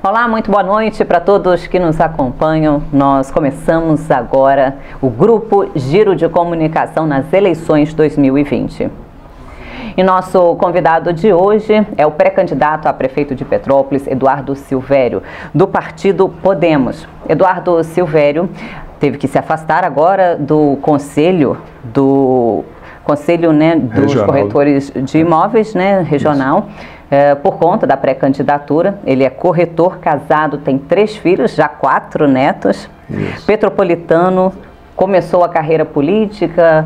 Olá, muito boa noite para todos que nos acompanham. Nós começamos agora o Grupo Giro de Comunicação nas eleições 2020. E nosso convidado de hoje é o pré-candidato a prefeito de Petrópolis, Eduardo Silvério, do partido Podemos. Eduardo Silvério teve que se afastar agora do conselho dos corretores de imóveis, regional, por conta da pré-candidatura. Ele é corretor, casado, tem 3 filhos, já 4 netos. Isso. Petropolitano, começou a carreira política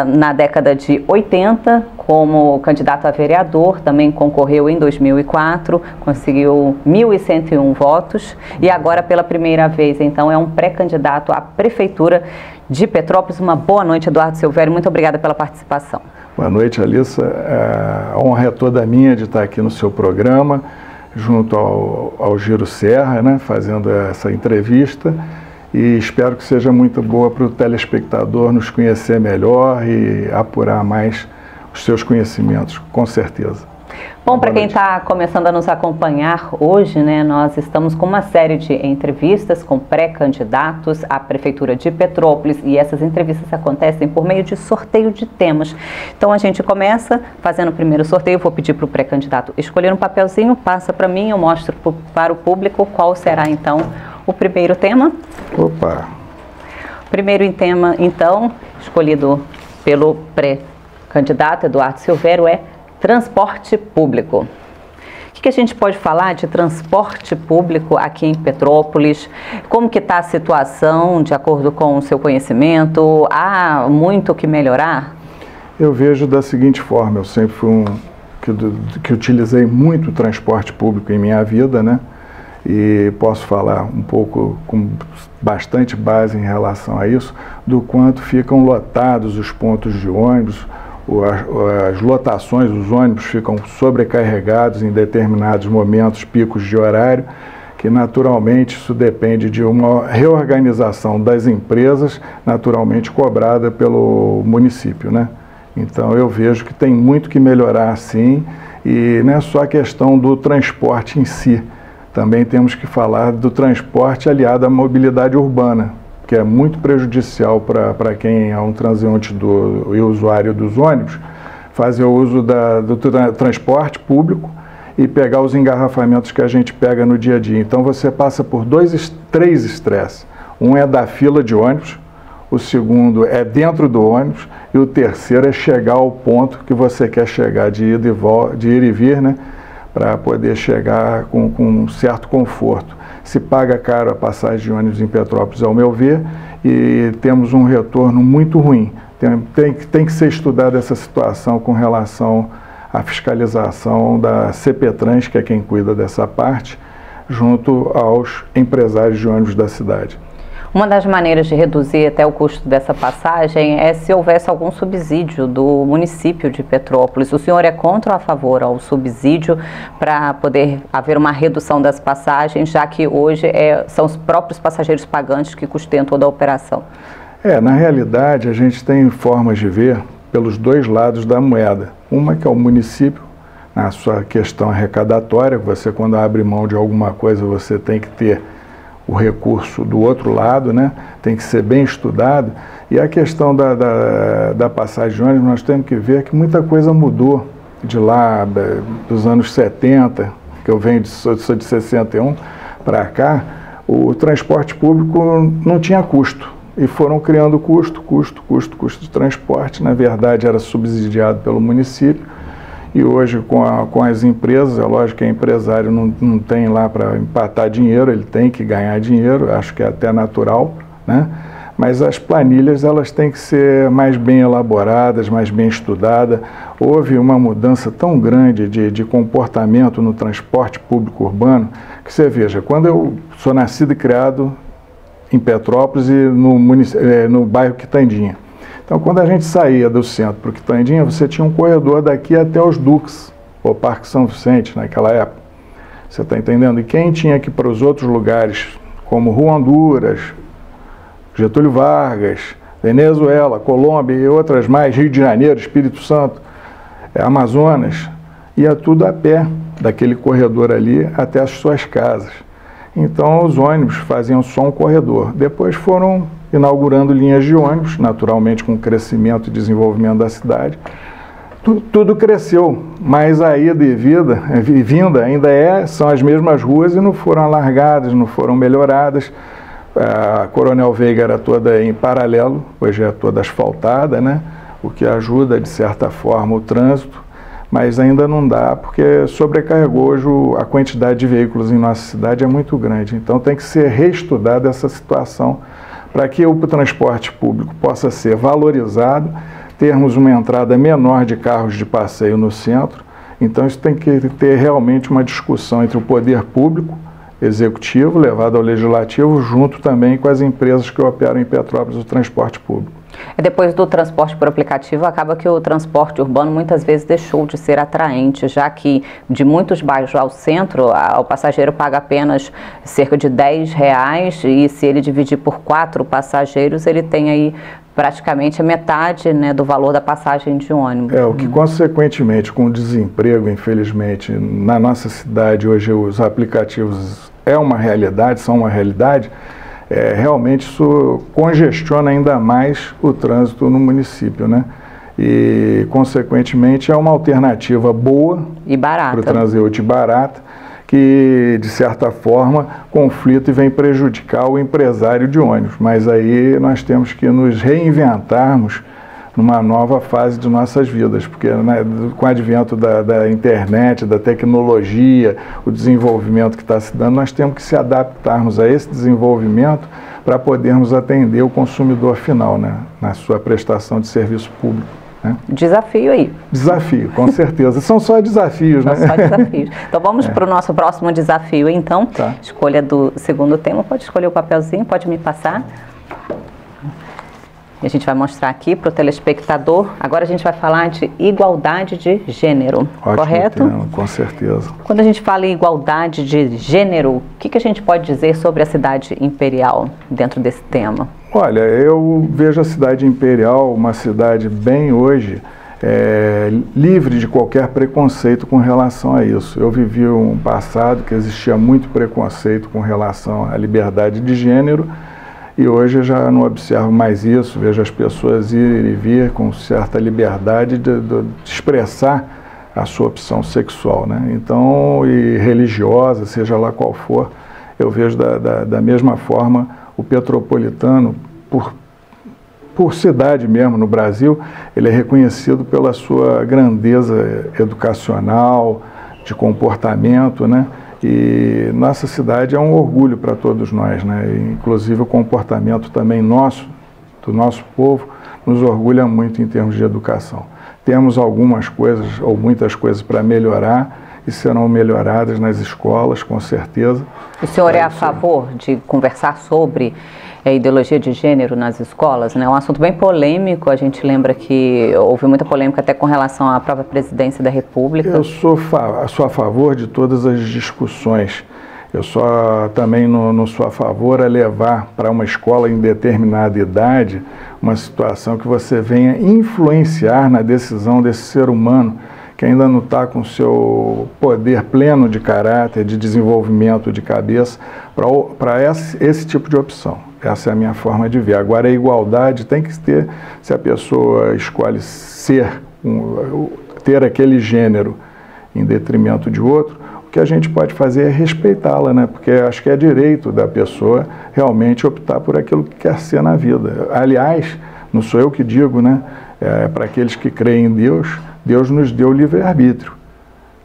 na década de 80 como candidato a vereador, também concorreu em 2004, conseguiu 1.101 votos e agora pela primeira vez, então, é um pré-candidato à prefeitura de Petrópolis. Uma boa noite, Eduardo Silvério, muito obrigada pela participação. Boa noite, Alissa. A honra é toda minha de estar aqui no seu programa, junto ao Giro Serra, fazendo essa entrevista. E espero que seja muito boa para o telespectador nos conhecer melhor e apurar mais os seus conhecimentos, com certeza. Bom, para quem está começando a nos acompanhar hoje, nós estamos com uma série de entrevistas com pré-candidatos à Prefeitura de Petrópolis e essas entrevistas acontecem por meio de sorteio de temas. Então a gente começa fazendo o primeiro sorteio. Vou pedir para o pré-candidato escolher um papelzinho, passa para mim, eu mostro para o público qual será então o primeiro tema. Opa! O primeiro tema, então, escolhido pelo pré-candidato Eduardo Silvério é transporte público. O que a gente pode falar de transporte público aqui em Petrópolis? Como que está a situação, de acordo com o seu conhecimento? Há muito o que melhorar? Eu vejo da seguinte forma, eu sempre fui que utilizei muito o transporte público em minha vida, e posso falar um pouco com bastante base em relação a isso, do quanto ficam lotados os pontos de ônibus, as lotações, os ônibus ficam sobrecarregados em determinados momentos, picos de horário, que naturalmente isso depende de uma reorganização das empresas, naturalmente cobrada pelo município, Então eu vejo que tem muito que melhorar sim, e não é só a questão do transporte em si, também temos que falar do transporte aliado à mobilidade urbana, que é muito prejudicial para quem é um transeunte e usuário dos ônibus, fazer o uso do transporte público e pegar os engarrafamentos que a gente pega no dia a dia. Então você passa por 3 estresses. Um é da fila de ônibus, o segundo é dentro do ônibus e o terceiro é chegar ao ponto que você quer chegar de ir e vir, para poder chegar com um certo conforto. Se paga caro a passagem de ônibus em Petrópolis, ao meu ver, e temos um retorno muito ruim. Tem que ser estudada essa situação com relação à fiscalização da CPTrans, que é quem cuida dessa parte, junto aos empresários de ônibus da cidade. Uma das maneiras de reduzir até o custo dessa passagem é se houvesse algum subsídio do município de Petrópolis. O senhor é contra ou a favor ao subsídio para poder haver uma redução das passagens, já que hoje são os próprios passageiros pagantes que custeiam toda a operação? Na realidade, a gente tem formas de ver pelos 2 lados da moeda. Uma que é o município, na sua questão arrecadatória, você quando abre mão de alguma coisa, você tem que ter o recurso do outro lado, tem que ser bem estudado. E a questão da passagem de ônibus, nós temos que ver que muita coisa mudou de lá, dos anos 70, que eu sou de 61 para cá, o transporte público não tinha custo. E foram criando custo de transporte. Na verdade, era subsidiado pelo município. E hoje, com as empresas, é lógico que o empresário não tem lá para empatar dinheiro, ele tem que ganhar dinheiro, acho que é até natural, Mas as planilhas, elas têm que ser mais bem elaboradas, mais bem estudadas. Houve uma mudança tão grande de comportamento no transporte público urbano, que você veja, quando eu sou nascido e criado em Petrópolis e no bairro Quitandinha. Então, quando a gente saía do centro para o Quitandinha, você tinha um corredor daqui até os Duques, o Parque São Vicente, naquela época. Você está entendendo? E quem tinha que ir para os outros lugares, como Rua Honduras, Getúlio Vargas, Venezuela, Colômbia e outras mais, Rio de Janeiro, Espírito Santo, Amazonas, ia tudo a pé, daquele corredor ali até as suas casas. Então os ônibus faziam só um corredor. Depois foram inaugurando linhas de ônibus, naturalmente com o crescimento e desenvolvimento da cidade. Tudo cresceu, mas a ida e vinda ainda são as mesmas ruas e não foram alargadas, não foram melhoradas. A Coronel Veiga era toda em paralelo, hoje é toda asfaltada, né? O que ajuda, de certa forma, o trânsito, mas ainda não dá, porque sobrecarregou hoje a quantidade de veículos em nossa cidade é muito grande. Então tem que ser reestudada essa situação para que o transporte público possa ser valorizado, termos uma entrada menor de carros de passeio no centro. Então isso tem que ter realmente uma discussão entre o poder público, executivo, levado ao legislativo, junto também com as empresas que operam em Petrópolis o transporte público. Depois do transporte por aplicativo, acaba que o transporte urbano muitas vezes deixou de ser atraente, já que de muitos bairros ao centro, o passageiro paga apenas cerca de R$10 e se ele dividir por 4 passageiros, ele tem aí praticamente a metade, né, do valor da passagem de ônibus. O que consequentemente com o desemprego, infelizmente, na nossa cidade hoje os aplicativos são uma realidade, realmente isso congestiona ainda mais o trânsito no município, né? E, consequentemente, é uma alternativa boa e barata para o transeunte barata, que, de certa forma, conflita e vem prejudicar o empresário de ônibus. Mas aí nós temos que nos reinventarmos numa nova fase de nossas vidas, porque né, com o advento da internet, da tecnologia, o desenvolvimento que está se dando, nós temos que se adaptarmos a esse desenvolvimento para podermos atender o consumidor final, né, na sua prestação de serviço público. Né? Desafio aí. Desafio, com certeza. São só desafios, né? São só desafios. Então vamos para o nosso próximo desafio, então. Tá. Escolha do segundo tema. Pode escolher o papelzinho, pode me passar. E a gente vai mostrar aqui para o telespectador. Agora a gente vai falar de igualdade de gênero, Ótimo correto? Tema, com certeza. Quando a gente fala em igualdade de gênero, o que a gente pode dizer sobre a cidade imperial dentro desse tema? Olha, eu vejo a cidade imperial uma cidade bem hoje, livre de qualquer preconceito com relação a isso. Eu vivi um passado que existia muito preconceito com relação à liberdade de gênero, e hoje eu já não observo mais isso, vejo as pessoas ir e vir com certa liberdade de expressar a sua opção sexual, né? Então, e religiosa, seja lá qual for, eu vejo da mesma forma o Petropolitano, por cidade mesmo no Brasil, ele é reconhecido pela sua grandeza educacional, de comportamento, né? E nossa cidade é um orgulho para todos nós, né? Inclusive o comportamento também do nosso povo, nos orgulha muito em termos de educação. Temos algumas coisas, ou muitas coisas para melhorar, e serão melhoradas nas escolas, com certeza. O senhor é a favor de conversar sobre a ideologia de gênero nas escolas, né? É um assunto bem polêmico, a gente lembra que houve muita polêmica até com relação à própria presidência da República. Eu sou a favor de todas as discussões. Eu só também não sou a favor a levar para uma escola em determinada idade uma situação que você venha influenciar na decisão desse ser humano que ainda não está com o seu poder pleno de caráter, de desenvolvimento de cabeça, para esse tipo de opção. Essa é a minha forma de ver. Agora, a igualdade tem que ter, se a pessoa escolhe ter aquele gênero em detrimento de outro, o que a gente pode fazer é respeitá-la, né? Porque acho que é direito da pessoa realmente optar por aquilo que quer ser na vida. Aliás, não sou eu que digo, né? Para aqueles que creem em Deus, Deus nos deu o livre-arbítrio,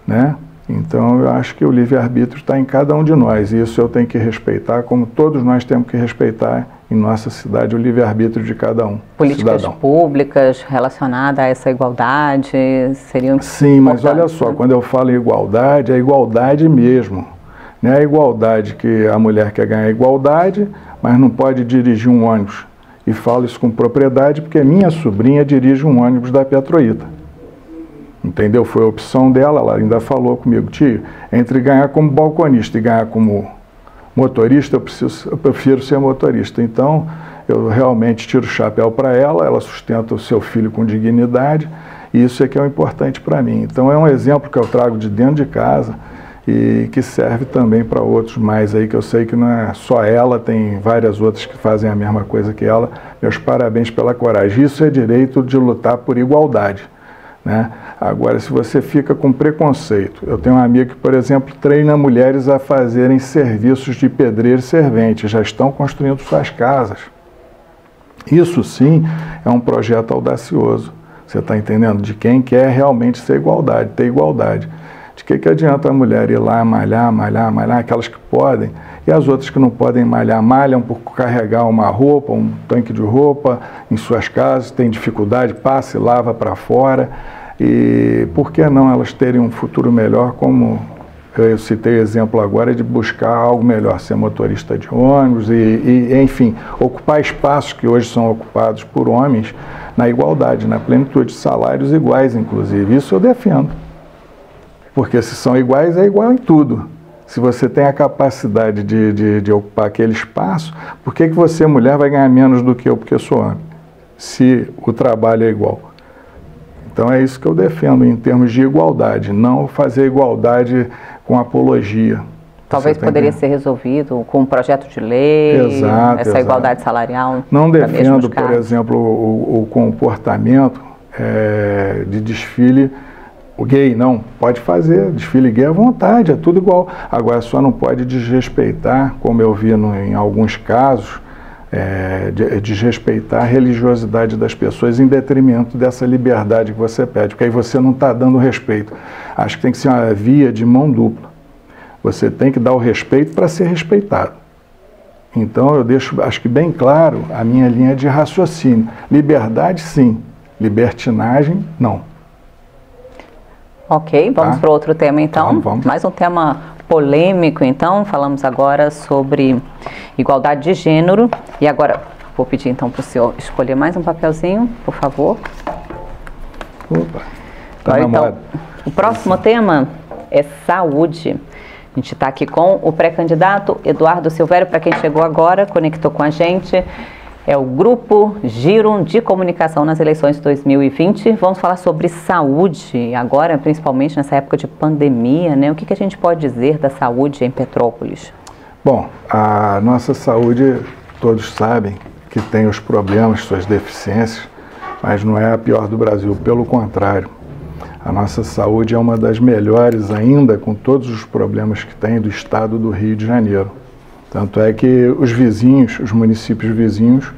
né? Então, eu acho que o livre-arbítrio está em cada um de nós, e isso eu tenho que respeitar, como todos nós temos que respeitar em nossa cidade o livre-arbítrio de cada um. Políticas cidadão. Públicas relacionadas a essa igualdade seriam Sim, mas olha só, né? Quando eu falo em igualdade, é igualdade mesmo. Não é a igualdade que a mulher quer ganhar igualdade, mas não pode dirigir um ônibus. E falo isso com propriedade porque minha sobrinha dirige um ônibus da Petroita. Entendeu? Foi a opção dela, ela ainda falou comigo, tio, entre ganhar como balconista e ganhar como motorista, eu prefiro ser motorista. Então, eu realmente tiro o chapéu para ela, ela sustenta o seu filho com dignidade, e isso é que é o importante para mim. Então, é um exemplo que eu trago de dentro de casa, e que serve também para outros mais aí, que eu sei que não é só ela, tem várias outras que fazem a mesma coisa que ela. Meus parabéns pela coragem. Isso é direito de lutar por igualdade, né? Agora, se você fica com preconceito, eu tenho um amigo que, por exemplo, treina mulheres a fazerem serviços de pedreiro e servente, já estão construindo suas casas. Isso sim é um projeto audacioso, você está entendendo? De quem quer realmente ser igualdade, ter igualdade. De que adianta a mulher ir lá malhar, aquelas que podem, e as outras que não podem malhar, malham por carregar uma roupa, um tanque de roupa em suas casas, tem dificuldade, passa e lava para fora. E por que não elas terem um futuro melhor, como eu citei o exemplo agora, de buscar algo melhor, ser motorista de ônibus enfim, ocupar espaços que hoje são ocupados por homens na igualdade, na plenitude, salários iguais, inclusive. Isso eu defendo. Porque se são iguais, é igual em tudo. Se você tem a capacidade de ocupar aquele espaço, por que você, mulher, vai ganhar menos do que eu porque eu sou homem? Se o trabalho é igual. Então é isso que eu defendo em termos de igualdade, não fazer igualdade com apologia. Talvez poderia ser resolvido com um projeto de lei, essa igualdade salarial. Não defendo, por exemplo, o comportamento de desfile o gay, não, pode fazer, desfile gay à vontade, é tudo igual. Agora só não pode desrespeitar, como eu vi em alguns casos, desrespeitar a religiosidade das pessoas em detrimento dessa liberdade que você pede, porque aí você não está dando respeito. Acho que tem que ser uma via de mão dupla. Você tem que dar o respeito para ser respeitado. Então eu deixo, acho que bem claro, a minha linha de raciocínio. Liberdade, sim. Libertinagem, não. Ok, vamos para outro tema então. Vamos. Mais um tema polêmico então. Falamos agora sobre igualdade de gênero. E agora vou pedir então para o senhor escolher mais um papelzinho, por favor. Opa, tá então, o próximo tema é saúde. A gente está aqui com o pré-candidato Eduardo Silvério, para quem chegou agora, conectou com a gente. É o Grupo Giro de Comunicação nas eleições de 2020. Vamos falar sobre saúde agora, principalmente nessa época de pandemia, né? O que a gente pode dizer da saúde em Petrópolis? Bom, a nossa saúde, todos sabem que tem os problemas, suas deficiências, mas não é a pior do Brasil, pelo contrário. A nossa saúde é uma das melhores ainda, com todos os problemas que tem do estado do Rio de Janeiro. Tanto é que os vizinhos, os municípios vizinhos,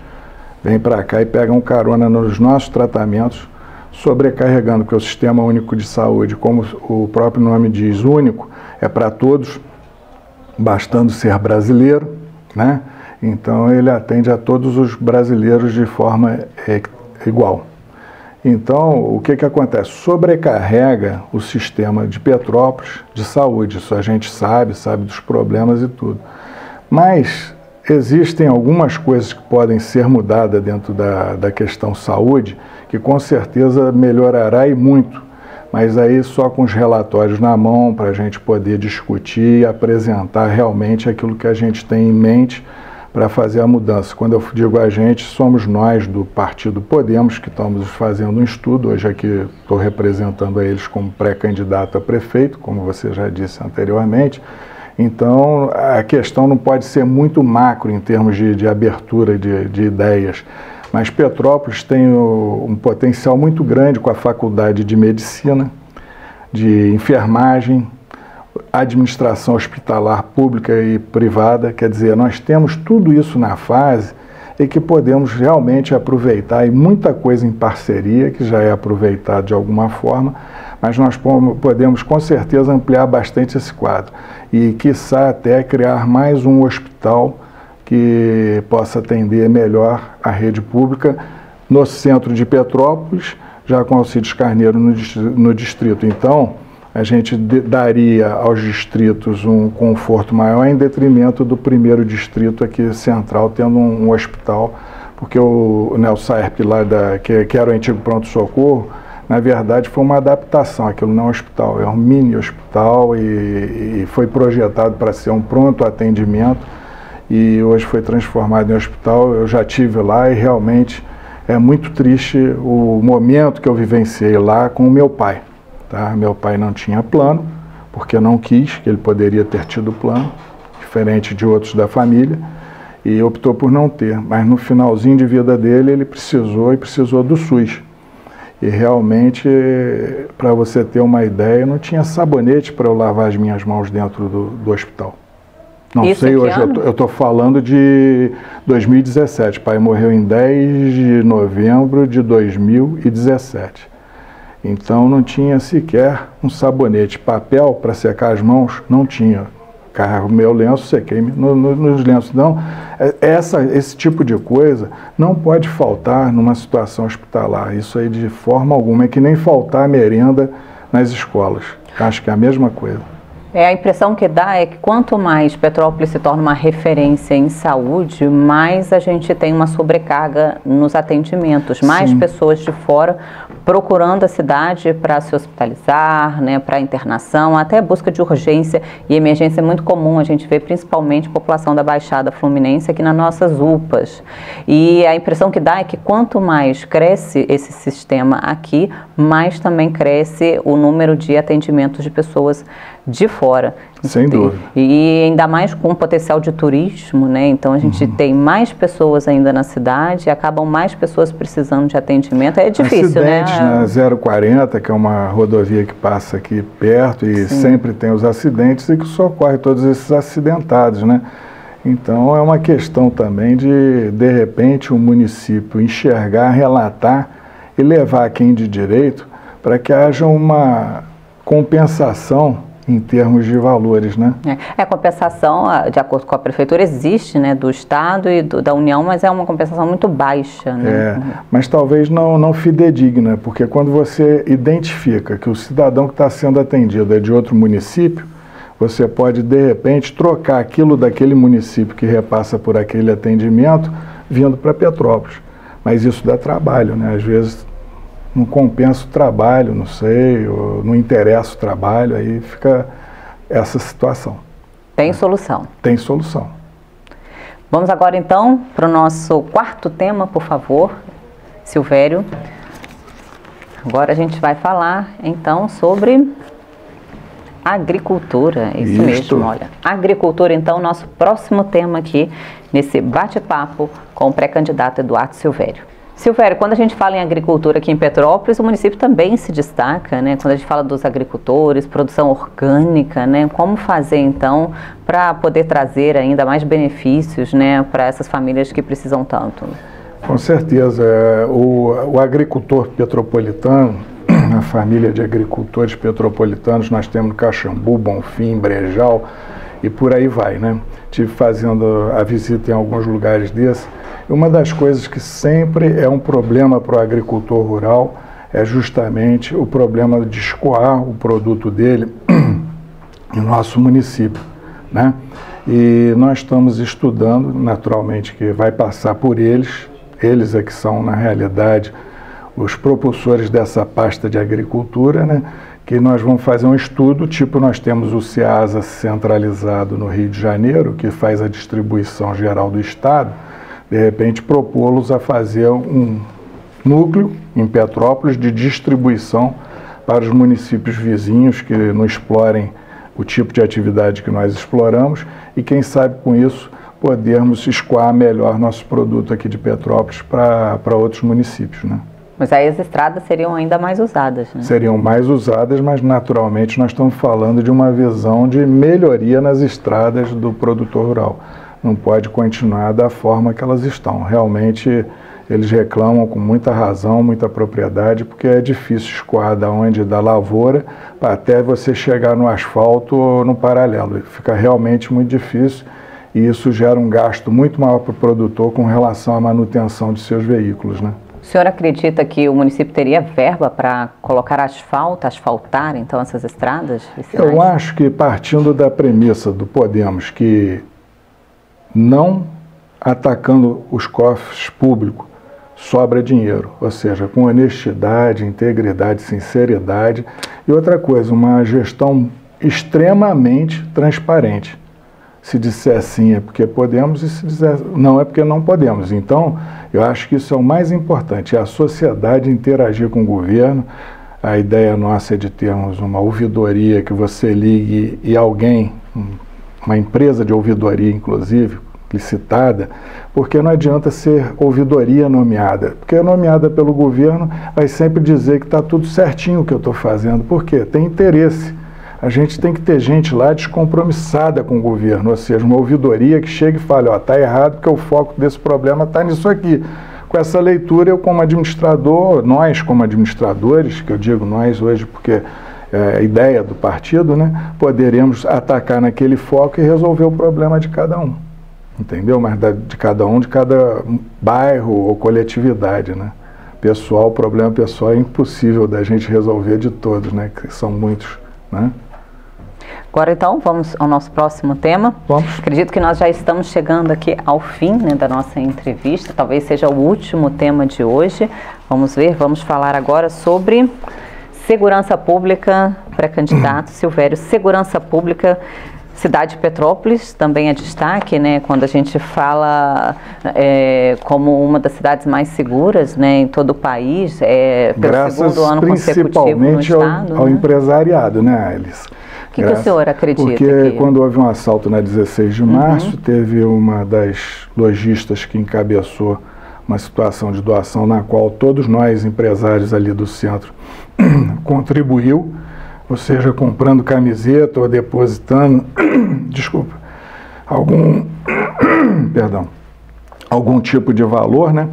vêm para cá e pegam carona nos nossos tratamentos, sobrecarregando, porque o Sistema Único de Saúde, como o próprio nome diz, único, é para todos, bastando ser brasileiro, né? Então ele atende a todos os brasileiros de forma igual. Então, o que acontece? Sobrecarrega o sistema de Petrópolis de saúde, isso a gente sabe dos problemas e tudo. Mas existem algumas coisas que podem ser mudadas dentro da questão saúde, que com certeza melhorará e muito, mas aí só com os relatórios na mão para a gente poder discutir e apresentar realmente aquilo que a gente tem em mente para fazer a mudança. Quando eu digo a gente, somos nós do Partido Podemos, que estamos fazendo um estudo, hoje aqui estou representando a eles como pré-candidato a prefeito, como você já disse anteriormente. Então, a questão não pode ser muito macro em termos de abertura de ideias, mas Petrópolis tem um potencial muito grande com a faculdade de medicina, de enfermagem, administração hospitalar pública e privada, quer dizer, nós temos tudo isso na fase e que podemos realmente aproveitar, e muita coisa em parceria, que já é aproveitado de alguma forma, mas nós podemos com certeza ampliar bastante esse quadro e, quiçá, até criar mais um hospital que possa atender melhor a rede pública no centro de Petrópolis, já com Alcides Carneiro no distrito. Então, a gente daria aos distritos um conforto maior em detrimento do primeiro distrito aqui central, tendo um hospital, porque o Saerp lá, que era o antigo pronto-socorro, na verdade foi uma adaptação, aquilo não é um hospital, é um mini hospital e foi projetado para ser um pronto atendimento e hoje foi transformado em hospital. Eu já estive lá e realmente é muito triste o momento que eu vivenciei lá com o meu pai. Tá? Meu pai não tinha plano, porque não quis, que ele poderia ter tido plano, diferente de outros da família, e optou por não ter. Mas no finalzinho de vida dele, ele precisou do SUS. E realmente, para você ter uma ideia, não tinha sabonete para eu lavar as minhas mãos dentro do hospital. Não Isso sei, hoje eu estou falando de 2017. Pai morreu em 10 de novembro de 2017. Então não tinha sequer um sabonete. Papel para secar as mãos, não tinha. Carrego meu lenço, sequei nos lenços. Então, esse tipo de coisa não pode faltar numa situação hospitalar. Isso aí de forma alguma. É que nem faltar merenda nas escolas. Acho que é a mesma coisa. A impressão que dá é que quanto mais Petrópolis se torna uma referência em saúde, mais a gente tem uma sobrecarga nos atendimentos, mais Sim. pessoas de fora procurando a cidade para se hospitalizar, né, para internação, até busca de urgência e emergência é muito comum, a gente vê principalmente a população da Baixada Fluminense aqui nas nossas UPAs. E a impressão que dá é que quanto mais cresce esse sistema aqui, mais também cresce o número de atendimentos de pessoas de fora. Sem dúvida. E ainda mais com o potencial de turismo, né? Então a gente tem mais pessoas ainda na cidade, acabam mais pessoas precisando de atendimento. É difícil, acidentes, né? 040, que é uma rodovia que passa aqui perto e Sim. sempre tem os acidentes e que socorre todos esses acidentados, né? Então é uma questão também de repente, o município enxergar, relatar e levar quem de direito para que haja uma compensação em termos de valores, né? A compensação, de acordo com a prefeitura, existe, né, do Estado e da União, mas é uma compensação muito baixa, né? Mas talvez não fidedigna, porque quando você identifica que o cidadão que está sendo atendido é de outro município, você pode, de repente, trocar aquilo daquele município que repassa por aquele atendimento vindo para Petrópolis. Mas isso dá trabalho, né? Às vezes não compensa o trabalho, não sei, ou não interessa o trabalho, aí fica essa situação. Tem solução? Tem solução. Vamos agora então para o nosso quarto tema, por favor, Silvério. Agora a gente vai falar então sobre agricultura, isso mesmo, olha. Agricultura, então, nosso próximo tema aqui nesse bate-papo com o pré-candidato Eduardo Silvério. Silvério, quando a gente fala em agricultura aqui em Petrópolis, o município também se destaca, né? Quando a gente fala dos agricultores, produção orgânica, né? Como fazer, então, para poder trazer ainda mais benefícios, né, para essas famílias que precisam tanto? Com certeza. O agricultor petropolitano, a família de agricultores petropolitanos, nós temos no Caxambu, Bonfim, Brejal e por aí vai, né? Estive fazendo a visita em alguns lugares desses. Uma das coisas que sempre é um problema para o agricultor rural é justamente o problema de escoar o produto dele no nosso município, né? E nós estamos estudando, naturalmente, que vai passar por eles é que são, na realidade, os propulsores dessa pasta de agricultura, né? Que nós vamos fazer um estudo, tipo nós temos o CEASA centralizado no Rio de Janeiro, que faz a distribuição geral do Estado, de repente propô-los a fazer um núcleo em Petrópolis de distribuição para os municípios vizinhos que não explorem o tipo de atividade que nós exploramos e quem sabe com isso podermos escoar melhor nosso produto aqui de Petrópolis para outros municípios, né? Mas aí as estradas seriam ainda mais usadas, né? Seriam mais usadas, mas naturalmente nós estamos falando de uma visão de melhoria nas estradas do produtor rural. Não pode continuar da forma que elas estão. Realmente eles reclamam com muita razão, muita propriedade, porque é difícil escoar da lavoura até você chegar no asfalto ou no paralelo. Fica realmente muito difícil e isso gera um gasto muito maior para o produtor com relação à manutenção de seus veículos, né? O senhor acredita que o município teria verba para colocar asfaltar então essas estradas? Eu acho que partindo da premissa do Podemos, que não atacando os cofres públicos sobra dinheiro, ou seja, com honestidade, integridade, sinceridade e outra coisa, uma gestão extremamente transparente. Se disser sim é porque podemos e se disser não é porque não podemos. Então, eu acho que isso é o mais importante, é a sociedade interagir com o governo, A ideia nossa é de termos uma ouvidoria que você ligue e alguém, uma empresa de ouvidoria inclusive, licitada, porque não adianta ser ouvidoria nomeada, porque nomeada pelo governo vai sempre dizer que está tudo certinho o que eu estou fazendo, por quê? Tem interesse. A gente tem que ter gente lá descompromissada com o governo, ou seja, uma ouvidoria que chega e fale, ó, está errado porque o foco desse problema está nisso aqui. Com essa leitura, eu como administrador, nós como administradores, que eu digo nós hoje porque é a ideia do partido, né, poderemos atacar naquele foco e resolver o problema de cada um, entendeu? Mas de cada um, de cada bairro ou coletividade, né? Pessoal, o problema pessoal é impossível da gente resolver de todos, né, que são muitos, né? Agora, então, vamos ao nosso próximo tema. Vamos. Acredito que nós já estamos chegando aqui ao fim, né, da nossa entrevista. Talvez seja o último tema de hoje. Vamos ver, vamos falar agora sobre segurança pública, pré-candidato Silvério. Segurança pública, cidade de Petrópolis também é destaque, né, quando a gente fala como uma das cidades mais seguras, né, em todo o país, pelo segundo ano consecutivo no estado. Ao empresariado, né, Alice? O que o senhor acredita? Porque quando houve um assalto na 16 de março, teve uma das lojistas que encabeçou uma situação de doação na qual todos nós, empresários ali do centro, contribuiu, ou seja, comprando camiseta ou depositando, desculpa, algum tipo de valor, né?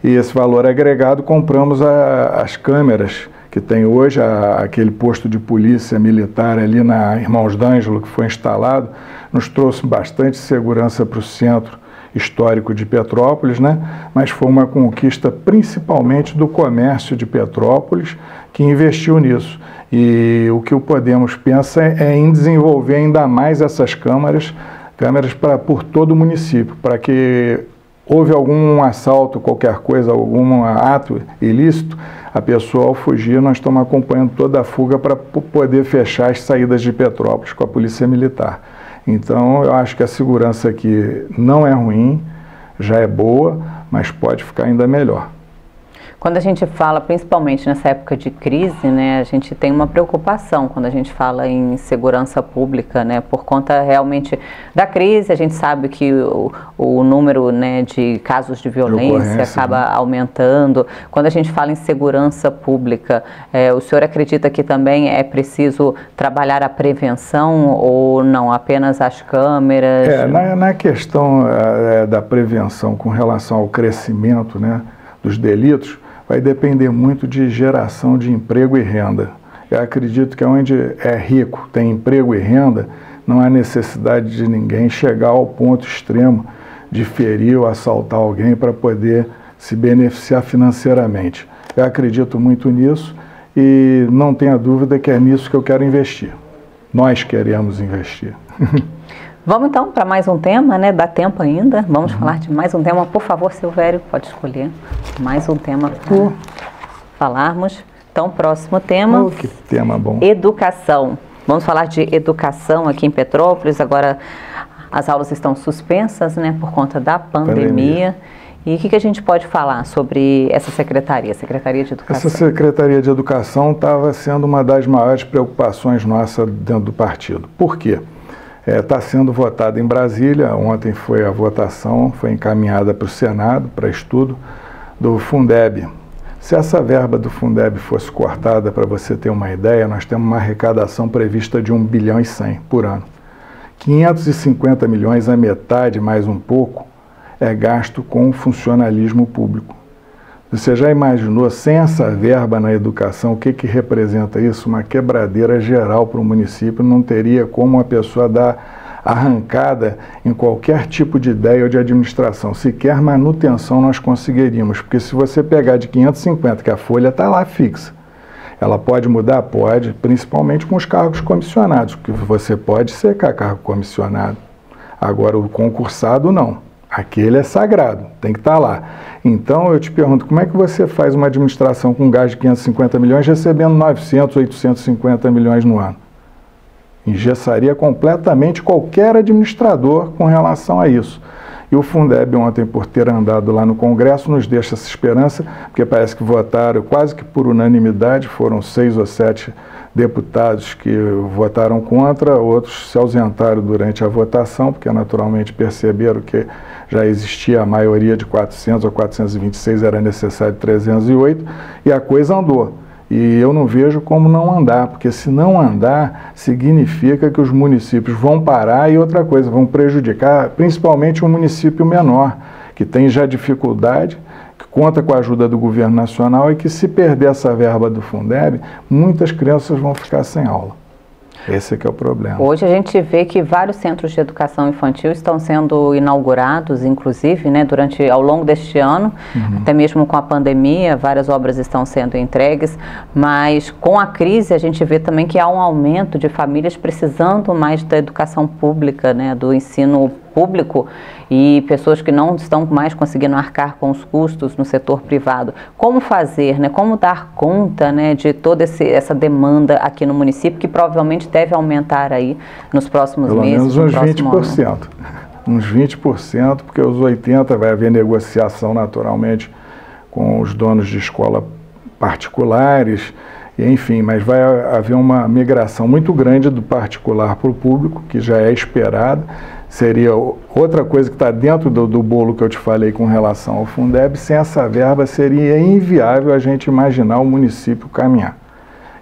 E esse valor agregado compramos as câmeras que tem hoje, aquele posto de polícia militar ali na Irmãos d'Ângelo que foi instalado, nos trouxe bastante segurança para o centro histórico de Petrópolis, né? Mas foi uma conquista principalmente do comércio de Petrópolis que investiu nisso. E o que o Podemos pensa é em desenvolver ainda mais essas câmeras por todo o município, para que houve algum assalto, qualquer coisa, algum ato ilícito, a pessoa ao fugir, nós estamos acompanhando toda a fuga para poder fechar as saídas de Petrópolis com a Polícia Militar. Então, eu acho que a segurança aqui não é ruim, já é boa, mas pode ficar ainda melhor. Quando a gente fala, principalmente nessa época de crise, né, a gente tem uma preocupação quando a gente fala em segurança pública, né, por conta realmente da crise. A gente sabe que o número, né, de casos de violência acaba aumentando. Quando a gente fala em segurança pública, o senhor acredita que também é preciso trabalhar a prevenção ou não, apenas as câmeras? Na questão da prevenção com relação ao crescimento, né, dos delitos, vai depender muito de geração de emprego e renda. Eu acredito que onde é rico, tem emprego e renda, não há necessidade de ninguém chegar ao ponto extremo de ferir ou assaltar alguém para poder se beneficiar financeiramente. Eu acredito muito nisso e não tenha dúvida que é nisso que eu quero investir. Nós queremos investir. Vamos então para mais um tema, né? Dá tempo ainda. Vamos falar de mais um tema. Por favor, Silvério, pode escolher mais um tema para falarmos. Então, próximo tema. Que tema bom. Educação. Vamos falar de educação aqui em Petrópolis. Agora as aulas estão suspensas, né? Por conta da pandemia. E o que a gente pode falar sobre essa secretaria, Secretaria de Educação? Essa Secretaria de Educação estava sendo uma das maiores preocupações nossas dentro do partido. Por quê? Está sendo votada em Brasília, ontem foi a votação, foi encaminhada para o Senado, para estudo, do Fundeb. Se essa verba do Fundeb fosse cortada, para você ter uma ideia, nós temos uma arrecadação prevista de 1,1 bilhão por ano. 550 milhões, a metade, mais um pouco, é gasto com o funcionalismo público. Você já imaginou, sem essa verba na educação, o que representa isso? Uma quebradeira geral para o município, não teria como a pessoa dar arrancada em qualquer tipo de ideia ou de administração. Sequer manutenção nós conseguiríamos, porque se você pegar de 550, que a folha está lá fixa, ela pode mudar? Pode, principalmente com os cargos comissionados, porque você pode secar cargo comissionado. Agora, o concursado não. Aquele é sagrado, tem que estar lá. Então, eu te pergunto, como é que você faz uma administração com gás de 550 milhões recebendo 900, 850 milhões no ano? Engessaria completamente qualquer administrador com relação a isso. E o Fundeb ontem, por ter andado lá no Congresso, nos deixa essa esperança, porque parece que votaram quase que por unanimidade, foram 6 ou 7 deputados que votaram contra, outros se ausentaram durante a votação, porque naturalmente perceberam que já existia a maioria de 400 ou 426, era necessário 308, e a coisa andou. E eu não vejo como não andar, porque se não andar, significa que os municípios vão parar e outra coisa, vão prejudicar principalmente um município menor, que tem já dificuldade, que conta com a ajuda do governo nacional e que se perder essa verba do Fundeb, muitas crianças vão ficar sem aula. Esse é que é o problema. Hoje a gente vê que vários centros de educação infantil estão sendo inaugurados, inclusive, né, ao longo deste ano, até mesmo com a pandemia, várias obras estão sendo entregues, mas com a crise a gente vê também que há um aumento de famílias precisando mais da educação pública, né, do ensino público, e pessoas que não estão mais conseguindo arcar com os custos no setor privado. Como fazer, né? Como dar conta, né, de toda essa demanda aqui no município, que provavelmente deve aumentar aí nos próximos meses? Pelo menos uns 20%. Uns 20%, porque os 80% vai haver negociação naturalmente com os donos de escola particulares, enfim, mas vai haver uma migração muito grande do particular para o público, que já é esperada. Seria outra coisa que está dentro do bolo que eu te falei com relação ao Fundeb. Sem essa verba seria inviável a gente imaginar o município caminhar.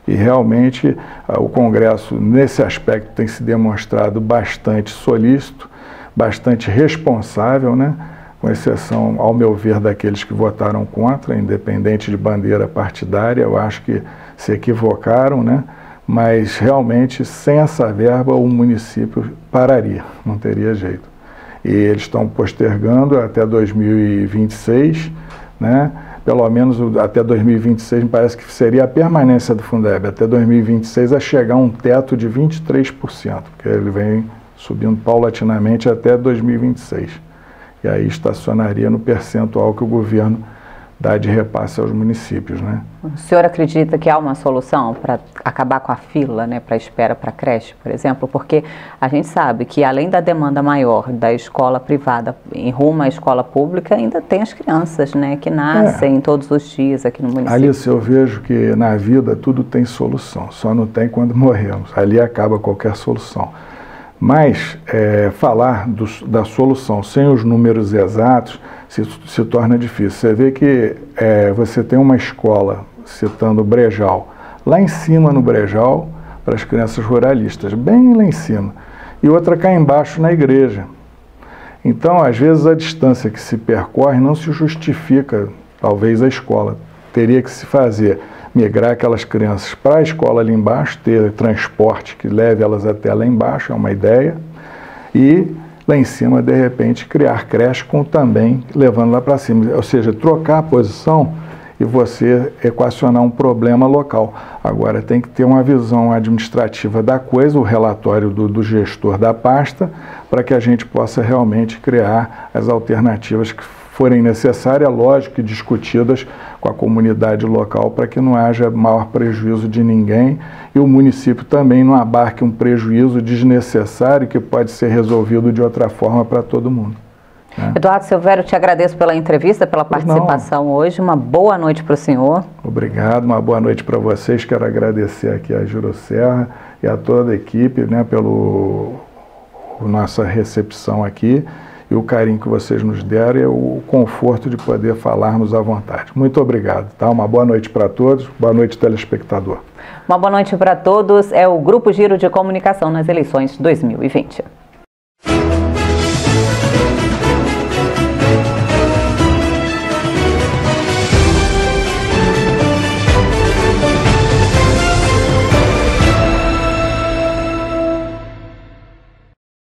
E realmente o Congresso, nesse aspecto, tem se demonstrado bastante solícito, bastante responsável, né? Com exceção, ao meu ver, daqueles que votaram contra, independente de bandeira partidária. Eu acho que se equivocaram, né? Mas realmente, sem essa verba, o município pararia, não teria jeito. E eles estão postergando até 2026, né? Pelo menos até 2026, me parece que seria a permanência do Fundeb, até 2026 a chegar a um teto de 23%, porque ele vem subindo paulatinamente até 2026. E aí estacionaria no percentual que o governo dá de repasse aos municípios, né? O senhor acredita que há uma solução para acabar com a fila, né, para espera para creche, por exemplo? Porque a gente sabe que além da demanda maior da escola privada em rumo à escola pública, ainda tem as crianças, né, que nascem todos os dias aqui no município. Alice, eu vejo que na vida tudo tem solução, só não tem quando morremos. Ali acaba qualquer solução. Mas falar da solução sem os números exatos se torna difícil. Você vê que você tem uma escola, citando o Brejal, lá em cima no Brejal, para as crianças ruralistas, bem lá em cima, e outra cá embaixo na igreja. Então, às vezes, a distância que se percorre não se justifica, talvez, a escola. Teria que se fazer migrar aquelas crianças para a escola ali embaixo, ter transporte que leve elas até lá embaixo, é uma ideia, e lá em cima, de repente, criar creche com também levando lá para cima, ou seja, trocar a posição e você equacionar um problema local. Agora, tem que ter uma visão administrativa da coisa, o relatório do gestor da pasta, para que a gente possa realmente criar as alternativas que forem necessárias, lógico, e discutidas com a comunidade local, para que não haja maior prejuízo de ninguém e o município também não abarque um prejuízo desnecessário que pode ser resolvido de outra forma para todo mundo. Né? Eduardo Silvério, te agradeço pela entrevista, pela participação hoje. Uma boa noite para o senhor. Obrigado, uma boa noite para vocês. Quero agradecer aqui a Júlio Serra e a toda a equipe, né, pela nossa recepção aqui e o carinho que vocês nos deram e o conforto de poder falarmos à vontade. Muito obrigado. Tá? Uma boa noite para todos. Boa noite, telespectador. Uma boa noite para todos. É o Grupo Giro de Comunicação nas eleições 2020.